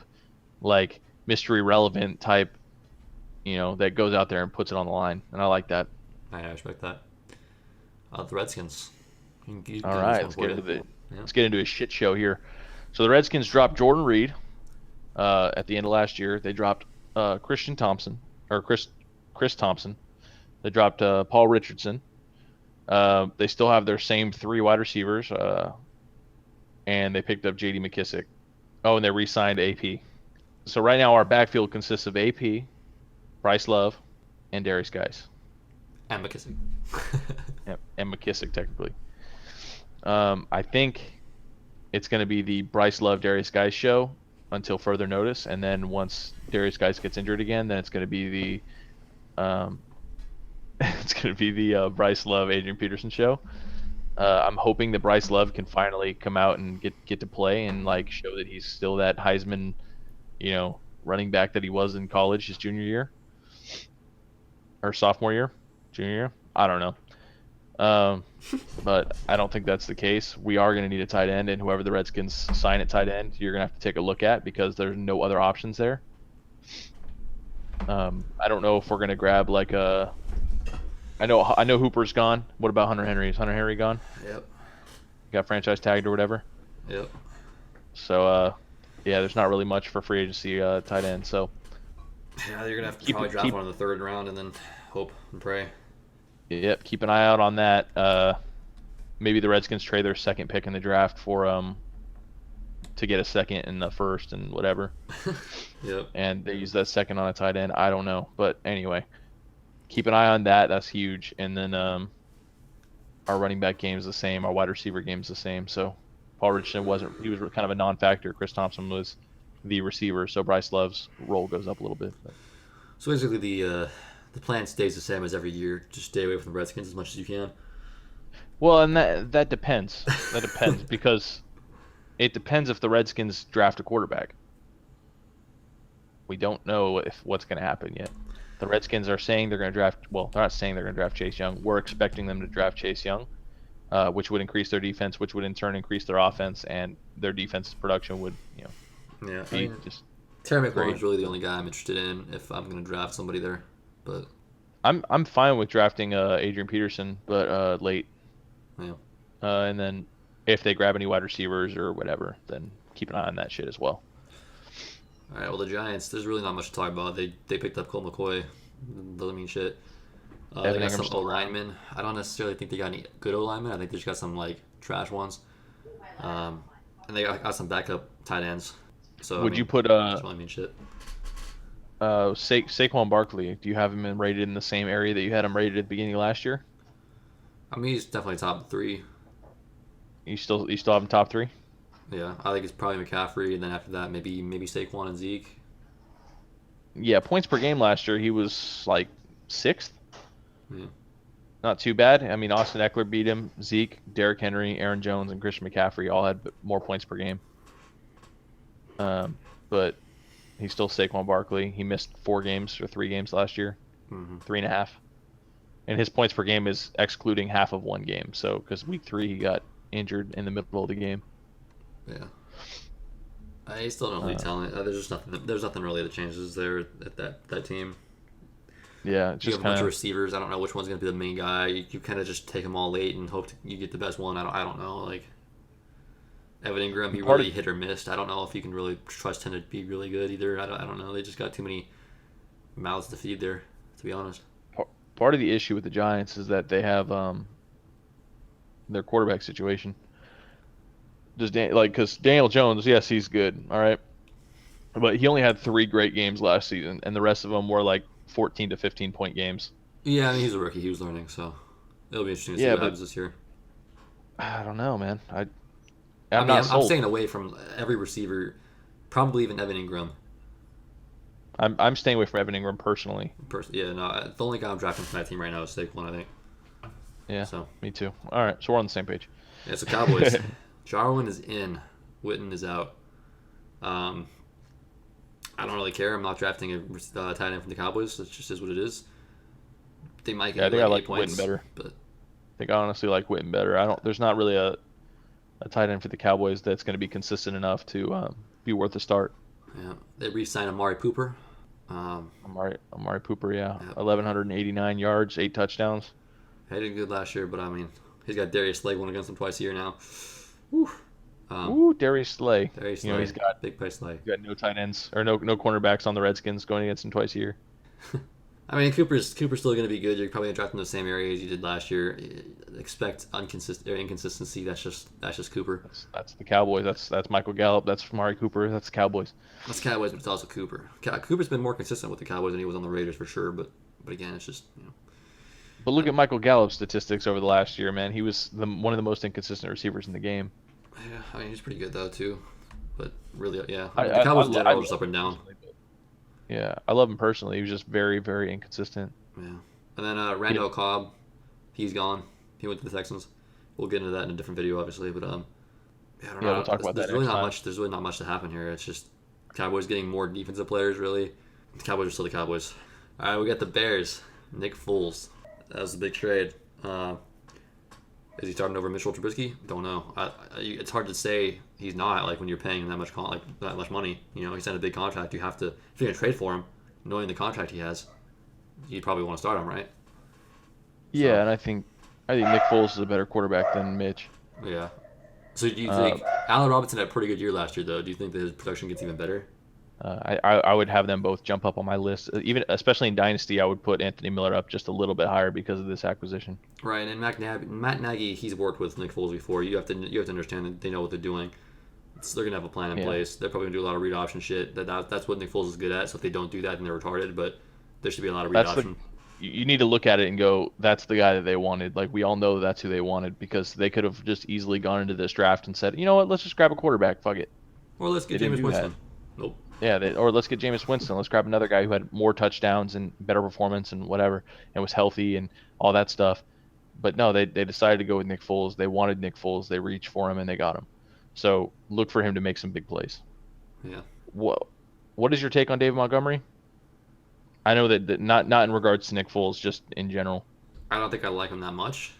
like mystery relevant type. That goes out there and puts it on the line, and I like that. I respect that. The Redskins. All right, let's get into a shit show here. So the Redskins dropped Jordan Reed at the end of last year. They dropped Chris Thompson. They dropped Paul Richardson. They still have their same 3 wide receivers, and they picked up J.D. McKissick. Oh, and they re-signed AP. So right now our backfield consists of AP, Bryce Love, and Darius Guice. And McKissick. Yep, and McKissick technically. I think it's going to be the Bryce Love Darius Guice show until further notice, and then once Darius Guice gets injured again, then it's going to be the Bryce Love Adrian Peterson show. I'm hoping that Bryce Love can finally come out and get to play and like show that he's still that Heisman, running back that he was in college his junior year or sophomore year, junior year. I don't know. But I don't think that's the case. We are going to need a tight end, and whoever the Redskins sign at tight end, you're going to have to take a look at because there's no other options there. I don't know if we're going to grab like a. I know Hooper's gone. What about Hunter Henry? Is Hunter Henry gone? Yep. Got franchise tagged or whatever. Yep. So yeah, there's not really much for free agency tight end. So yeah, you're gonna have to probably draft one in the third round and then hope and pray. Yep, keep an eye out on that. Maybe the Redskins trade their second pick in the draft for to get a second in the first and whatever. Yep. And they use that second on a tight end. I don't know, but anyway, keep an eye on that. That's huge. And then our running back game is the same. Our wide receiver game is the same. So Paul Richardson he was kind of a non-factor. Chris Thompson was the receiver. So Bryce Love's role goes up a little bit. But. So basically, the plan stays the same as every year. Just stay away from the Redskins as much as you can. Well, and that depends. That depends because it depends if the Redskins draft a quarterback. We don't know what's going to happen yet. The Redskins are saying they're going to draft. Well, they're not saying they're going to draft Chase Young. We're expecting them to draft Chase Young, which would increase their defense, which would in turn increase their offense, and their defense's production would, be just. Terry McLaurin's really the only guy I'm interested in if I'm going to draft somebody there, but I'm fine with drafting Adrian Peterson, but late. Yeah. And then if they grab any wide receivers or whatever, then keep an eye on that shit as well. All right. Well, the Giants. There's really not much to talk about. They picked up Colt McCoy. Doesn't mean shit. They got some O linemen. I don't necessarily think they got any good O linemen. I think they just got some like trash ones. And they got some backup tight ends. So would you put doesn't really mean shit. Saquon Barkley? Do you have him rated in the same area that you had him rated at the beginning of last year? I mean, he's definitely top 3. You still have him top 3? Yeah, I think it's probably McCaffrey, and then after that, maybe Saquon and Zeke. Yeah, points per game last year, he was like 6th. Yeah. Not too bad. I mean, Austin Eckler beat him. Zeke, Derrick Henry, Aaron Jones, and Christian McCaffrey all had more points per game. But he's still Saquon Barkley. He missed 4 games or 3 games last year, 3.5. And his points per game is excluding half of one game. So, because week 3 he got injured in the middle of the game. Yeah. I still don't really talent. There's just nothing. There's nothing really that changes there at that team. Yeah, it's you just have a bunch of receivers. I don't know which one's going to be the main guy. You kind of just take them all late and hope you get the best one. I don't know. Like Evan Ingram, he really hit or missed. I don't know if you can really trust him to be really good either. I don't know. They just got too many mouths to feed there, to be honest. Part of the issue with the Giants is that they have their quarterback situation. Because Daniel Jones, yes, he's good, all right, but he only had 3 great games last season, and the rest of them were like 14 to 15 point games. Yeah, I mean, he's a rookie. He was learning, so it'll be interesting to see what happens this year. I don't know, man. I'm staying away from every receiver, probably even Evan Ingram. I'm staying away from Evan Ingram personally. The only guy I'm drafting from that team right now is Saquon, I think. Yeah, so me too. All right, so we're on the same page. Yeah, so Cowboys. Jarwin is in. Witten is out. I don't really care. I'm not drafting a tight end from the Cowboys. It just is what it is. They might get I like points, Witten better. But I think I honestly like Witten better. There's not really a tight end for the Cowboys that's going to be consistent enough to be worth a start. Yeah, they re-signed Amari Cooper. Amari Cooper, yeah. 1,189 yards, 8 touchdowns. He did good last year, but I mean, he's got Darius Slay going against him twice a year now. Woo. Darius Slay. He's got big play Slay. He's got no tight ends or no cornerbacks on the Redskins going against him twice a year. I mean, Cooper's still going to be good. You're probably going to draft him in the same area as you did last year. Expect inconsistency. That's just Cooper. That's the Cowboys. That's Michael Gallup. That's Amari Cooper. That's the Cowboys. That's Cowboys, but it's also Cooper. Cooper's been more consistent with the Cowboys than he was on the Raiders for sure. But again, it's just But look at Michael Gallup's statistics over the last year, man. He was one of the most inconsistent receivers in the game. Yeah, I mean, he's pretty good though too. But really, yeah, the Cowboys in general are just up and down. Yeah, I love him personally. He was just very, very inconsistent. Yeah, and then Randall Cobb, he's gone. He went to the Texans. We'll get into that in a different video, obviously. But I don't know. We'll talk about that. There's really not much to happen here. It's just Cowboys getting more defensive players. Really, the Cowboys are still the Cowboys. All right, we got the Bears. Nick Foles. That was a big trade. Is he starting over Mitchell Trubisky? Don't know. It's hard to say he's not, like, when you're paying him that much that much money. You know, he signed a big contract. You have to, if you're gonna trade for him, knowing the contract he has, you probably want to start him, right? Yeah, So and I think Nick Foles is a better quarterback than Mitch. yeah. So do you Uh, think Allen Robinson had a pretty good year last year, though? Do you think that his production gets even better? I would have them both jump up on my list. Even especially in Dynasty, I would put Anthony Miller up just a little bit higher because of this acquisition. Right, and Matt Nagy, he's worked with Nick Foles before. You have to understand that they know what they're doing. They're gonna have a plan in Yeah, place. They're probably gonna do a lot of read option shit. That's what Nick Foles is good at. So if they don't do that, then they're retarded. But there should be a lot of read that's the option. you need to look at it and go, that's the guy that they wanted. Like we all know that's who they wanted because they could have just easily gone into this draft and said, you know what, let's just grab a quarterback. Fuck it. Or let's They get didn't Jameis do that. Winston. Nope. Yeah, or let's get Jameis Winston. Let's grab another guy who had more touchdowns and better performance and whatever, and was healthy and all that stuff. But no, they decided to go with Nick Foles. They wanted Nick Foles. They reached for him and they got him. So look for him to make some big plays. Yeah. What is your take on David Montgomery? I know that not in regards to Nick Foles, just in general. I don't think I like him that much.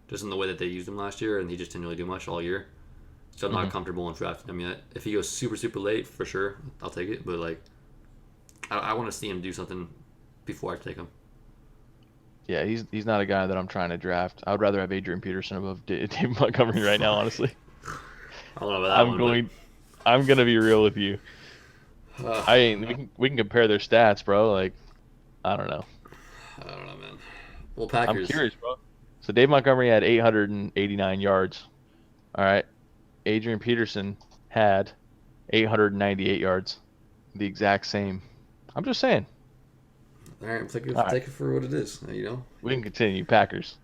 Just in the way that they used him last year, and he just didn't really do much all year. So I'm not comfortable in drafting him yet. If he goes super, super late, for sure, I'll take it. But, like, I want to see him do something before I take him. Yeah, he's not a guy that I'm trying to draft. I would rather have Adrian Peterson above David Montgomery right now, honestly. I don't know about that one. I'm gonna be real with you. But, We can compare their stats, bro. Like, I don't know. I don't know, man. Well, I'm Packers. curious, bro. So Dave Montgomery had 889 yards. All right. Adrian Peterson had 898 yards. The exact same. I'm just saying. All right, take All right. it for what it is. You know, We can continue. Packers.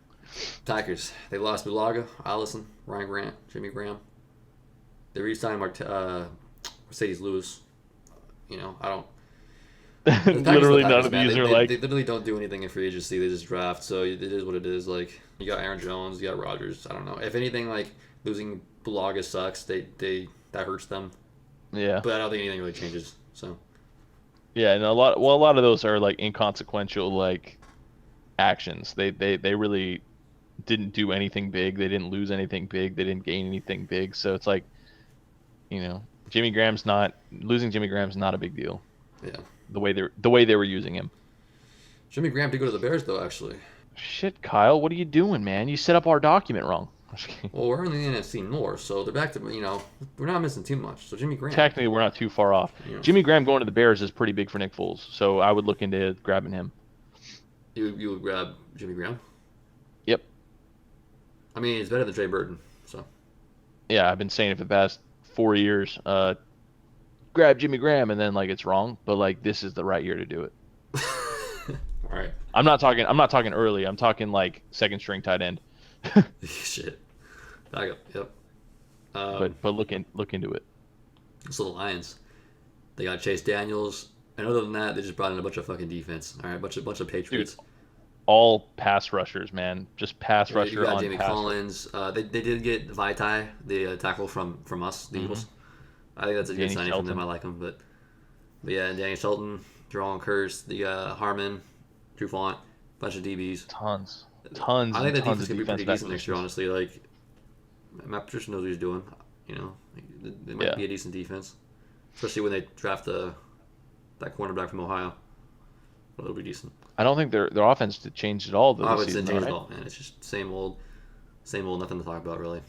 Packers. They lost Bulaga, Allison, Ryan Grant, Jimmy Graham. They re-signed Mercedes Lewis. You know, I don't. The Packers are Literally the none Packers, of man. these They, are they, like. they literally don't do anything in free agency. They just draft. So it is what it is. Like, you got Aaron Jones, you got Rodgers. I don't know. If anything, like, losing Bulaga sucks. That hurts them. Yeah. But I don't think anything really changes. So Yeah, and a lot of those are like inconsequential like actions. They really didn't do anything big. They didn't lose anything big. They didn't gain anything big. So it's like, losing Jimmy Graham's not a big deal. yeah, The way they were using him. Jimmy Graham did go to the Bears though. Actually, Shit, Kyle, what are you doing, man? You set up our document wrong. well, we're in the NFC North, so they're back to we're not missing too much. So Jimmy Graham, Technically, we're not too far off. you know, Jimmy Graham going to the Bears is pretty big for Nick Foles, so I would look into grabbing him. you would grab Jimmy Graham. Yep. I mean, it's better than Trey Burton. So Yeah, I've been saying it for the past 4 years. Grab Jimmy Graham, and then like it's wrong, but like this is the right year to do it. all right, I'm not talking early. I'm talking like second string tight end. shit. Back up. Yep. But look into it. So the Lions, they got Chase Daniels, and other than that, they just brought in a bunch of fucking defense. All right, bunch of Patriots. All pass rushers, man. Just pass You rusher got on Jamie pass. Collins. They did get Vaitai, the tackle from us, the Eagles. I think that's a good Danny signing from them. Shelton. I like him, but yeah, Danny Shelton, Jerome Curse, the Harmon, Drew Font, bunch of DBs. Tons I think the and tons defense of could be pretty defensive decent next year, acquisitions. honestly. Like Matt Patricia knows what he's doing. It might Yeah. be a decent defense, especially when they draft that cornerback from Ohio. It'll be decent. I don't think their offense changed at all this It's season, change right? at all, man. It's just same old, nothing to talk about really.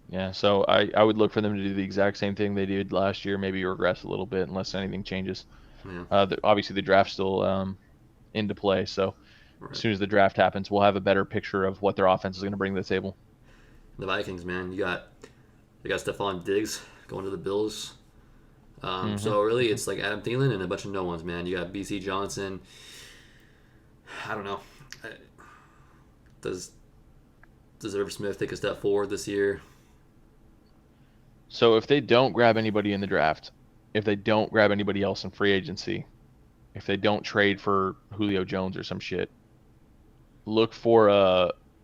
Yeah, so I would look for them to do the exact same thing they did last year, maybe regress a little bit unless anything changes. Yeah, Obviously, the draft's still into play, so right. as soon as the draft happens, we'll have a better picture of what their offense is going to bring to the table. The Vikings, man. They got Stephon Diggs going to the Bills. So really, it's like Adam Thielen and a bunch of no ones, man. You got BC Johnson. I don't know. Does Irv Smith take a step forward this year? So if they don't grab anybody in the draft, if they don't grab anybody else in free agency, if they don't trade for Julio Jones or some shit, look for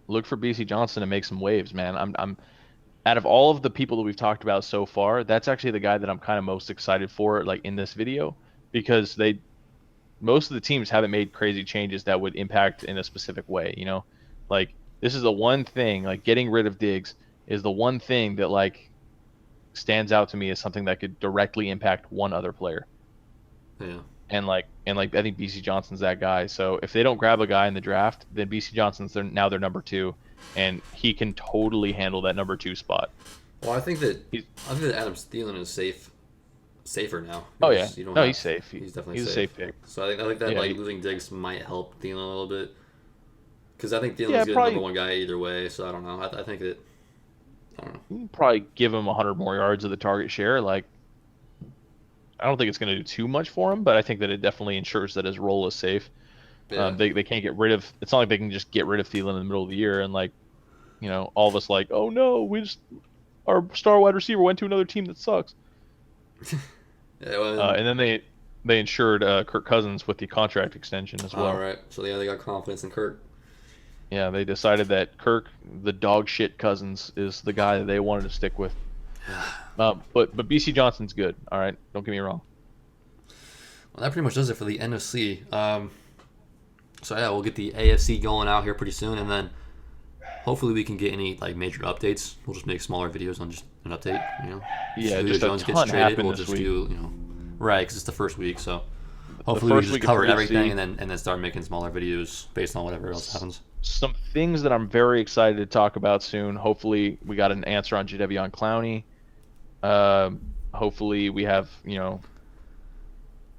BC Johnson to make some waves, man. I'm out of all of the people that we've talked about so far, that's actually the guy that I'm kind of most excited for, like in this video, because most of the teams haven't made crazy changes that would impact in a specific way, Like This is the one thing, like getting rid of Diggs is the one thing that like stands out to me as something that could directly impact one other player. Yeah. And I think BC Johnson's that guy. So if they don't grab a guy in the draft, then BC Johnson's now their number 2, and he can totally handle that number 2 spot. Well, He's, I think that Adam Thielen is safer now. oh yeah, You don't no, have, he's safe. he's definitely He's safe. a safe pick. So I think that Yeah, like losing Diggs might help Thielen a little bit, because I think Thielen's yeah, the probably number one guy either way. So I don't know. I think that I don't know. you can probably give him 100 more yards of the target share. Like I don't think it's going to do too much for him, but I think that it definitely ensures that his role is safe. Yeah. They can't get rid of. It's not like they can just get rid of Thielen in the middle of the year and like, all of us like, oh no, our star wide receiver went to another team that sucks. Yeah, well, And then they insured Kirk Cousins with the contract extension as well. all right. So yeah, they got confidence in Kirk. Yeah, they decided that Kirk, the dog shit Cousins, is the guy that they wanted to stick with. But BC Johnson's good. All right, don't get me wrong. Well, that pretty much does it for the NFC. So yeah, we'll get the AFC going out here pretty soon, and then hopefully we can get any like major updates. We'll just make smaller videos on just an update. Yeah, Julio just Jones a gets ton traded. happened We'll this just week. do right because it's the first week. So hopefully we first just week of cover free everything agency. and then start making smaller videos based on whatever else happens. Some things that I'm very excited to talk about soon. Hopefully we got an answer on Jadeveon Clowney. Hopefully we have,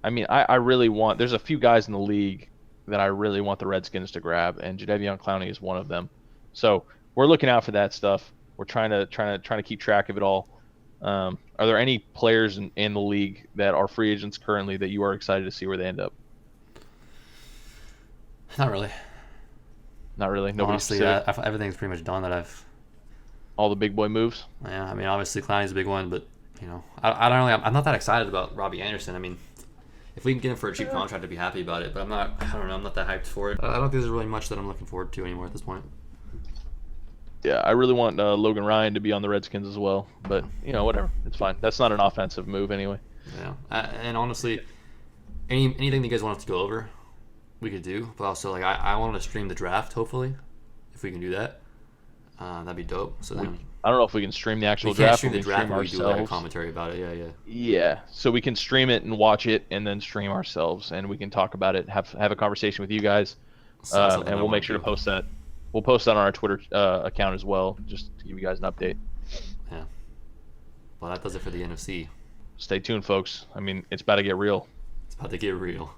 I really want. There's a few guys in the league that I really want the Redskins to grab, and Jadeveon Clowney is one of them. So we're looking out for that stuff. We're trying to keep track of it all. Are there any players in the league that are free agents currently that you are excited to see where they end up? Not really. Not really. Nobody Honestly, specific? everything's pretty much done that I've. All the big boy moves. Yeah, I mean, obviously Clowney's a big one, but I don't really. I'm not that excited about Robbie Anderson. I mean, if we can get him for a cheap contract, I'd be happy about it. But I'm not. I don't know. I'm not that hyped for it. I don't think there's really much that I'm looking forward to anymore at this point. Yeah, I really want Logan Ryan to be on the Redskins as well, but whatever, it's fine. That's not an offensive move anyway. Yeah, and honestly, anything that you guys want us to go over, we could do. But also, like, I want to stream the draft. Hopefully, if we can do that, that'd be dope. So then I don't know if we can stream the actual we can't draft. stream the We can draft, stream but we do like a ourselves. commentary about it. Yeah. Yeah, so we can stream it and watch it, and then stream ourselves, and we can talk about it. Have a conversation with you guys, So something and I we'll wanna make sure to do. post that. We'll post that on our Twitter account as well, just to give you guys an update. Yeah. Well, that does it for the NFC. Stay tuned, folks. I mean, it's about to get real. It's about to get real.